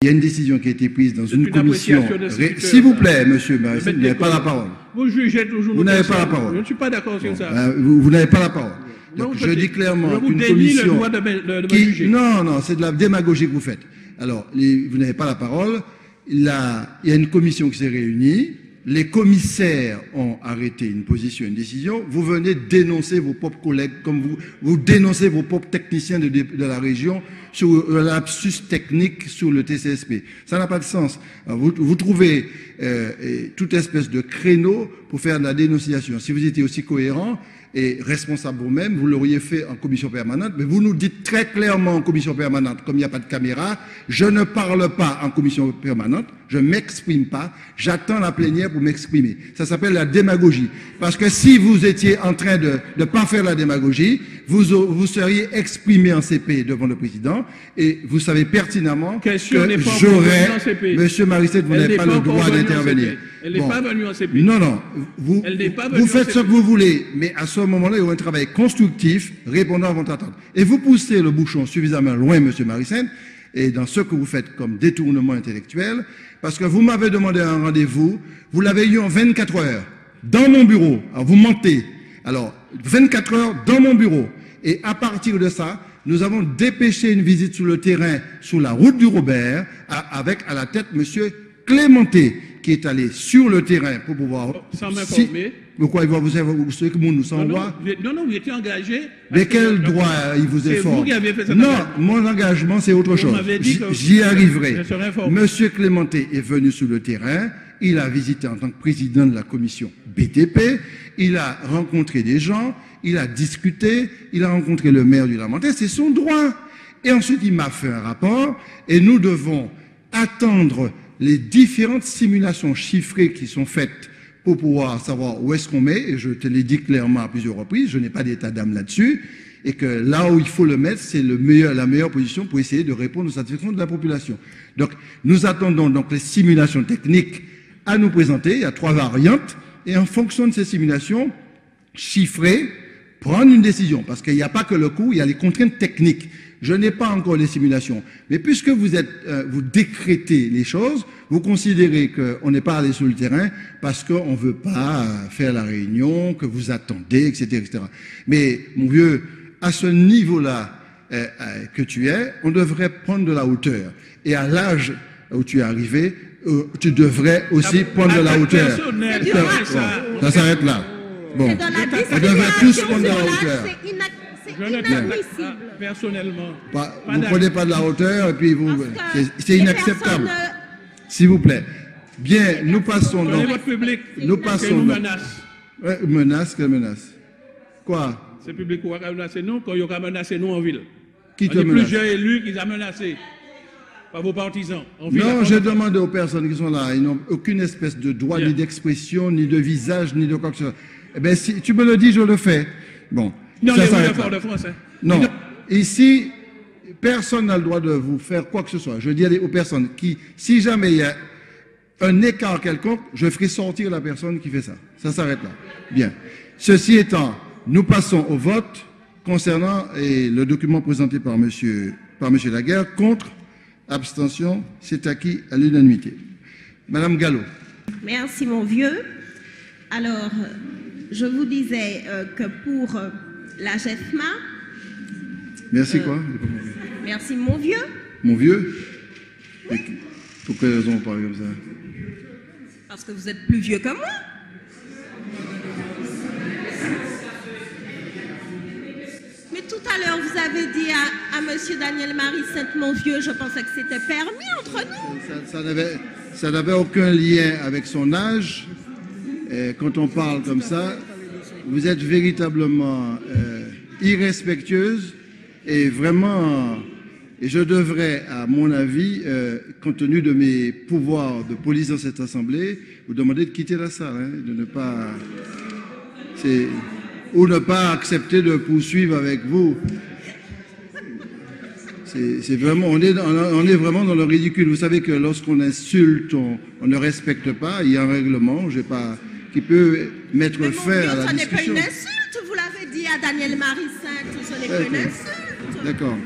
Il y a une décision qui a été prise dans une commission. S'il vous plaît, monsieur Marissin, vous n'avez pas la parole. Vous jugez toujours. Vous n'avez pas la parole. Je ne suis pas d'accord sur ça. Vous n'avez pas la parole. Donc, je dis clairement qu'une commission... Non, c'est de la démagogie que vous faites. Alors, vous n'avez pas la parole. Il y a une commission qui s'est réunie. Les commissaires ont arrêté une position, une décision. Vous venez dénoncer vos propres collègues, comme vous dénoncez vos propres techniciens de la région sur le lapsus technique sur le TCSP. Ça n'a pas de sens. Alors, vous trouvez toute espèce de créneau pour faire de la dénonciation. Si vous étiez aussi cohérent et responsable vous-même, vous l'auriez fait en commission permanente, mais vous nous dites très clairement en commission permanente, comme il n'y a pas de caméra, je ne parle pas en commission permanente, je ne m'exprime pas, j'attends la plénière pour m'exprimer. Ça s'appelle la démagogie. Parce que si vous étiez en train de ne pas faire la démagogie, vous seriez exprimé en CP devant le président, et vous savez pertinemment que j'aurais... Monsieur Marisset, vous n'avez pas le droit d'intervenir. Elle n'est pas venue en CP. Non. Vous faites ce que vous voulez, mais à ce moment-là, il y aura un travail constructif, répondant à votre attente. Et vous poussez le bouchon suffisamment loin, monsieur Marisset, et dans ce que vous faites comme détournement intellectuel, parce que vous m'avez demandé un rendez-vous, vous l'avez eu en 24 heures, dans mon bureau. Alors, vous mentez. Alors, 24 heures dans mon bureau. Et à partir de ça, nous avons dépêché une visite sur le terrain, sur la route du Robert, avec à la tête monsieur Clémenté, qui est allé sur le terrain pour pouvoir... Sans m'informer. Pourquoi vous savez que nous s'envoie? Non, vous étiez engagé. Mais quel droit il vous informe? C'est vous qui avez fait ça. Non, mon engagement, c'est autre chose. J'y arriverai. Monsieur Clémenté est venu sur le terrain. Il a visité en tant que président de la commission BTP. Il a rencontré des gens. Il a discuté. Il a rencontré le maire du Lamentin. C'est son droit. Et ensuite, il m'a fait un rapport. Et nous devons attendre les différentes simulations chiffrées qui sont faites pour pouvoir savoir où est-ce qu'on met, et je te l'ai dit clairement à plusieurs reprises, je n'ai pas d'état d'âme là-dessus, et que là où il faut le mettre, c'est la meilleure position pour essayer de répondre aux satisfactions de la population. Donc, nous attendons donc les simulations techniques à nous présenter. Il y a 3 variantes, et en fonction de ces simulations chiffrées, prendre une décision, parce qu'il n'y a pas que le coût, il y a les contraintes techniques. Je n'ai pas encore les simulations. Mais puisque vous décrétez les choses, vous considérez qu'on n'est pas allé sur le terrain parce qu'on ne veut pas faire la réunion, que vous attendez, etc., etc. Mais, mon vieux, à ce niveau-là que tu es, on devrait prendre de la hauteur. Et à l'âge où tu es arrivé, tu devrais aussi prendre de la hauteur. Ça s'arrête là. Bon, on devrait tous prendre de la hauteur. Personnellement. Vous ne prenez pas de la hauteur et puis c'est inacceptable. S'il vous plaît. Bien, nous passons donc. Nous passons. Menace, quelle menace? Quoi? C'est le public qui va menacer nous quand il y aura menacé nous en ville. Qui te menace? Plusieurs élus qui ont menacé par vos partisans. Non, je demande aux personnes qui sont là, ils n'ont aucune espèce de droit, ni d'expression, ni de visage, ni de quoi que ce soit. Eh bien, si tu me le dis, je le fais. Bon. Non, ça les efforts de France. Non. Ici, personne n'a le droit de vous faire quoi que ce soit. Je dis aux personnes qui, si jamais il y a un écart quelconque, je ferai sortir la personne qui fait ça. Ça s'arrête là. Bien. Ceci étant, nous passons au vote concernant le document présenté par monsieur Laguerre. Contre, abstention, c'est acquis à l'unanimité. Madame Gallo. Merci, mon vieux. Alors, je vous disais que pour la GEFMA... Merci quoi? Merci, mon vieux. Mon vieux? Pour quelle raison on parle comme ça? Parce que vous êtes plus vieux que moi. Mais tout à l'heure, vous avez dit à monsieur Daniel Marisset, mon vieux, je pensais que c'était permis entre nous. Ça n'avait aucun lien avec son âge. Et quand on parle comme ça, vous êtes véritablement irrespectueuse et vraiment, et je devrais, à mon avis, compte tenu de mes pouvoirs de police dans cette assemblée, vous demander de quitter la salle, hein, de ne pas, ou ne pas accepter de poursuivre avec vous. C'est vraiment, on est vraiment dans le ridicule. Vous savez que lorsqu'on insulte, on ne respecte pas. Il y a un règlement, qui peut mettre fin à la discussion. Ce n'est pas une insulte, vous l'avez dit à Daniel Marisset, ce n'est pas une insulte. D'accord.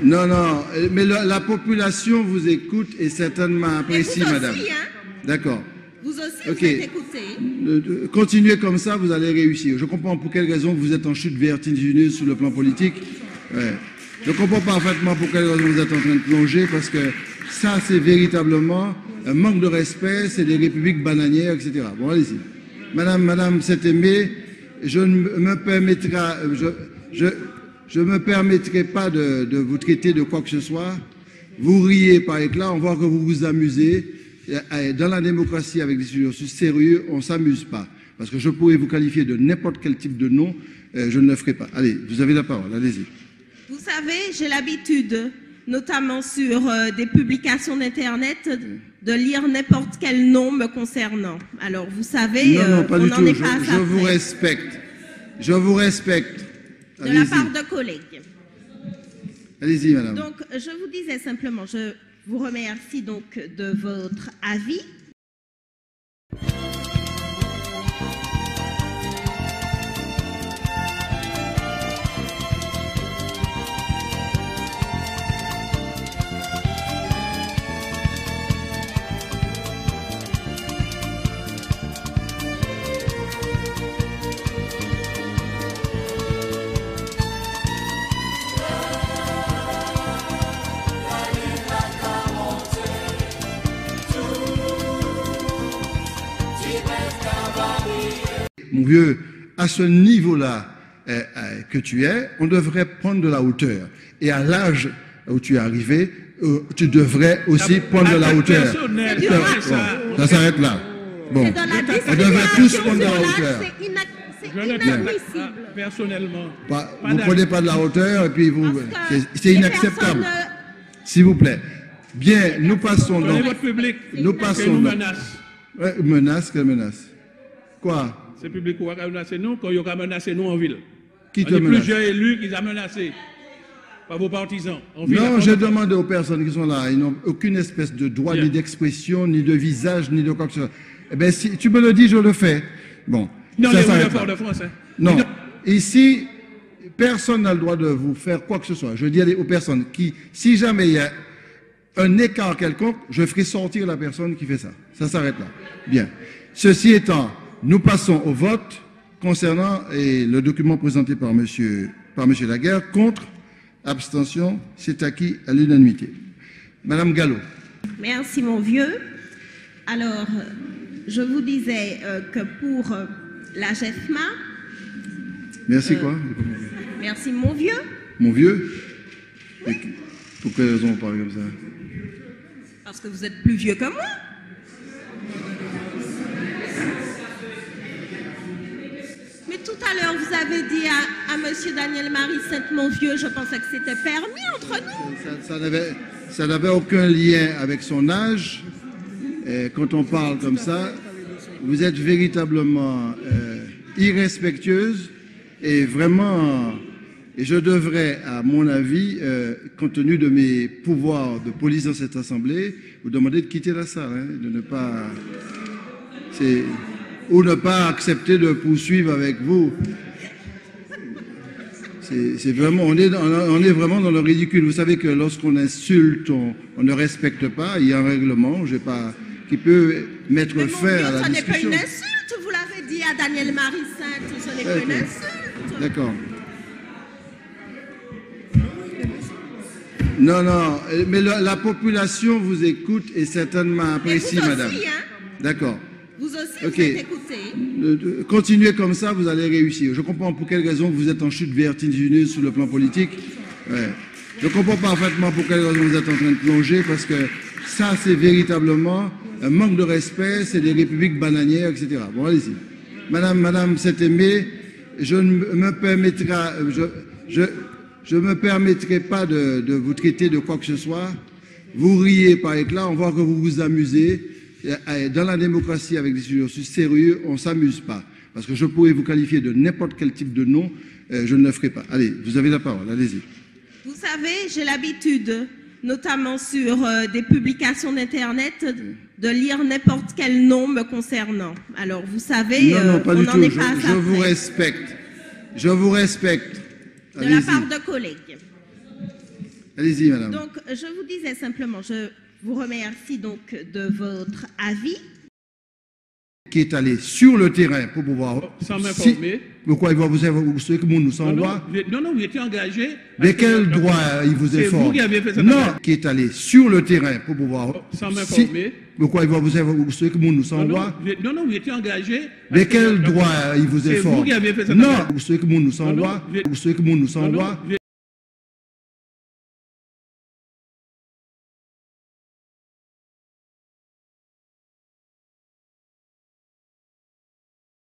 Non, non, mais la population vous écoute et certainement apprécie, madame. Hein? D'accord. Vous aussi, Ok. vous êtes écouté. Continuez comme ça, vous allez réussir. Je comprends pour quelle raison vous êtes en chute vertigineuse sur le plan politique. Ouais. Je comprends parfaitement pour quelle raison vous êtes en train de plonger, parce que ça, c'est véritablement un manque de respect, c'est des républiques bananières, etc. Bon, allez-y. Madame Saint-Aimé, je ne me permettrai, je me permettrai pas de vous traiter de quoi que ce soit. Vous riez par éclat, on voit que vous vous amusez. Dans la démocratie, avec des sujets aussi sérieux, on ne s'amuse pas. Parce que je pourrais vous qualifier de n'importe quel type de nom, je ne le ferai pas. Allez, vous avez la parole, allez-y. Vous savez, j'ai l'habitude, notamment sur des publications d'Internet, de lire n'importe quel nom me concernant. Alors, vous savez, non, pas on du n'en tout. est pas à ça Je vous près. respecte. Je vous respecte. De la part de collègues. Allez-y, madame. Donc, je vous disais simplement, je vous remercie donc de votre avis. Mon vieux, à ce niveau-là que tu es, on devrait prendre de la hauteur. Et à l'âge où tu es arrivé, tu devrais aussi prendre de la hauteur. Bon, ça s'arrête là. Bon, on devrait tous prendre de la hauteur. Je le dis personnellement. Vous ne prenez pas de la hauteur et puis c'est inacceptable. S'il vous plaît. Bien, nous passons donc. Votre public. Nous passons nous donc. menace. Menace, quelle menace? Quoi? C'est le public qui a menacé nous, quand il a menacé nous en ville. Qui te Il y a menace? plusieurs élus qui ont menacé. Par vos partisans. En ville, Non, je demande aux personnes qui sont là, ils n'ont aucune espèce de droit, ni d'expression, ni de visage, ni de quoi que ce soit. Eh bien, si tu me le dis, je le fais. Bon, Non, ça les s'arrête forts là. de France. Hein. Non, ici, personne n'a le droit de vous faire quoi que ce soit. Je dis aux personnes qui, si jamais il y a un écart quelconque, je ferai sortir la personne qui fait ça. Ça s'arrête là. Bien. Ceci étant, nous passons au vote concernant le document présenté par monsieur Laguerre. Contre, abstention, c'est acquis à l'unanimité. Madame Gallo. Merci, mon vieux. Alors, je vous disais que pour la GEFMA... Merci quoi? Merci, mon vieux. Mon vieux? Et pour quelle raison on parle comme ça? Parce que vous êtes plus vieux que moi. Mais tout à l'heure, vous avez dit à monsieur Daniel Marie Sainte, mon vieux, je pensais que c'était permis entre nous. Ça n'avait aucun lien avec son âge. Et quand on parle comme ça, vous êtes véritablement irrespectueuse et vraiment, et je devrais, à mon avis, compte tenu de mes pouvoirs de police dans cette assemblée, vous demander de quitter la salle, hein, de ne pas, ou ne pas accepter de poursuivre avec vous. C'est vraiment, on est vraiment dans le ridicule. Vous savez que lorsqu'on insulte, on ne respecte pas. Il y a un règlement, qui peut mettre fin à la discussion. Ce n'est pas une insulte, vous l'avez dit à Daniel Marie Sainte, ce n'est pas une insulte. D'accord. Non, non, mais la population vous écoute et certainement apprécie, madame. Hein? D'accord. Vous aussi, Ok. vous êtes écouté. Continuez comme ça, vous allez réussir. Je comprends pour quelle raison vous êtes en chute vertigineuse sur le plan politique. Ouais. Je comprends parfaitement pour quelle raison vous êtes en train de plonger, parce que ça, c'est véritablement un manque de respect, c'est des républiques bananières, etc. Bon, allez-y. Madame Saint-Aimé, je ne me permettrai, je me permettrai pas de vous traiter de quoi que ce soit. Vous riez par éclat, on voit que vous vous amusez. Dans la démocratie, avec des sujets aussi sérieux, on ne s'amuse pas. Parce que je pourrais vous qualifier de n'importe quel type de nom, je ne le ferai pas. Allez, vous avez la parole, allez-y. Vous savez, j'ai l'habitude, notamment sur des publications d'Internet, de lire n'importe quel nom me concernant. Alors, vous savez, non, pas on du n'en tout. est pas à ça Je vous près. respecte. Je vous respecte. De la part de collègues. Allez-y, madame. Donc, je vous disais simplement, je vous remercie donc de votre avis. Qui est allé sur le terrain pour pouvoir... Sans m'informer. Pourquoi il va vous souhaiter que nous s'envoie? Non, vous étiez engagé. Mais quel droit il vous informe? C'est vous qui avez fait ça. Non, qui est allé sur le terrain pour pouvoir... Sans m'informer. Pourquoi il va vous souhaiter que nous s'envoie? Non, vous étiez engagé. Mais quel droit il vous informe? C'est vous qui avez fait ça. Non, vous souhaitez que nous s'envoie? Vous souhaitez que nous s'envoie?